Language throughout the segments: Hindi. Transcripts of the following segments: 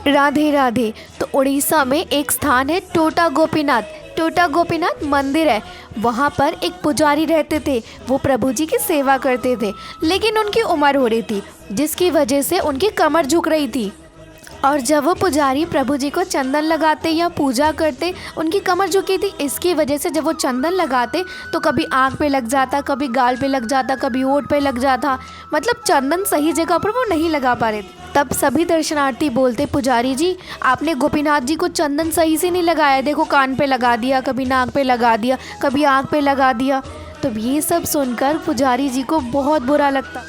राधे राधे। तो उड़ीसा में एक स्थान है टोटा गोपीनाथ। टोटा गोपीनाथ मंदिर है। वहाँ पर एक पुजारी रहते थे। वो प्रभु जी की सेवा करते थे, लेकिन उनकी उम्र हो रही थी, जिसकी वजह से उनकी कमर झुक रही थी। और जब वो पुजारी प्रभु जी को चंदन लगाते या पूजा करते, उनकी कमर झुकी थी। इसकी वजह से जब वो चंदन लगाते तो कभी आँख पे लग जाता, कभी गाल पे लग जाता, कभी होंठ पे लग जाता। मतलब चंदन सही जगह पर वो नहीं लगा पा रहे थे। तब सभी दर्शनार्थी बोलते, पुजारी जी आपने गोपीनाथ जी को चंदन सही से नहीं लगाया, देखो कान पे लगा दिया, कभी नाक पे लगा दिया, कभी आँख पे लगा दिया। तो ये सब सुनकर पुजारी जी को बहुत बुरा लगता।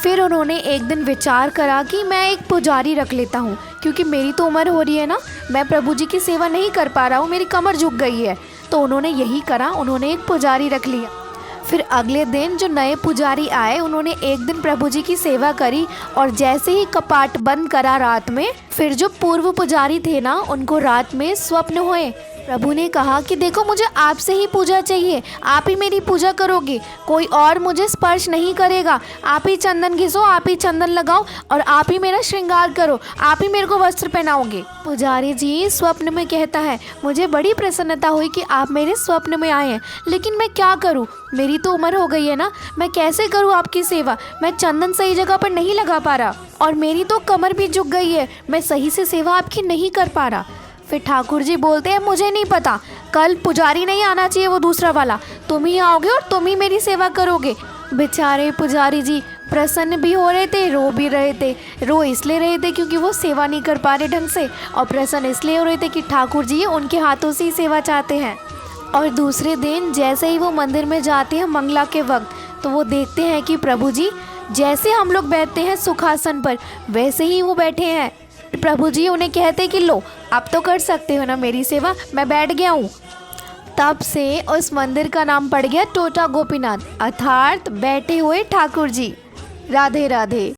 फिर उन्होंने एक दिन विचार करा कि मैं एक पुजारी रख लेता हूँ, क्योंकि मेरी तो उम्र हो रही है ना, मैं प्रभु जी की सेवा नहीं कर पा रहा हूँ, मेरी कमर झुक गई है। तो उन्होंने यही करा, उन्होंने एक पुजारी रख लिया। फिर अगले दिन जो नए पुजारी आए, उन्होंने एक दिन प्रभु जी की सेवा करी, और जैसे ही कपाट बंद करा रात में, फिर जो पूर्व पुजारी थे ना, उनको रात में स्वप्न हुए। प्रभु ने कहा कि देखो मुझे आपसे ही पूजा चाहिए, आप ही मेरी पूजा करोगे, कोई और मुझे स्पर्श नहीं करेगा, आप ही चंदन घिसो, आप ही चंदन लगाओ, और आप ही मेरा श्रृंगार करो, आप ही मेरे को वस्त्र पहनाओगे। पुजारी जी स्वप्न में कहता है, मुझे बड़ी प्रसन्नता हुई कि आप मेरे स्वप्न में आए हैं, लेकिन मैं क्या करूं, मेरी तो उम्र हो गई है ना, मैं कैसे करूं आपकी सेवा, मैं चंदन सही जगह पर नहीं लगा पा रहा, और मेरी तो कमर भी झुक गई है, मैं सही से सेवा आपकी नहीं कर पा रहा। फिर ठाकुर जी बोलते हैं, मुझे नहीं पता, कल पुजारी नहीं आना चाहिए, वो दूसरा वाला, तुम ही आओगे और तुम ही मेरी सेवा करोगे। बेचारे पुजारी जी प्रसन्न भी हो रहे थे, रो भी रहे थे। रो इसलिए रहे थे क्योंकि वो सेवा नहीं कर पा रहे ढंग से, और प्रसन्न इसलिए हो रहे थे कि ठाकुर जी उनके हाथों से ही सेवा चाहते हैं। और दूसरे दिन जैसे ही वो मंदिर में जाते हैं मंगला के वक्त, तो वो देखते हैं कि प्रभु जी जैसे हम लोग बैठते हैं सुखासन पर, वैसे ही वो बैठे हैं। प्रभु जी उन्हें कहते कि लो आप तो कर सकते हो ना मेरी सेवा, मैं बैठ गया हूँ। तब से उस मंदिर का नाम पड़ गया टोटा गोपीनाथ, अर्थात बैठे हुए ठाकुर जी। राधे राधे।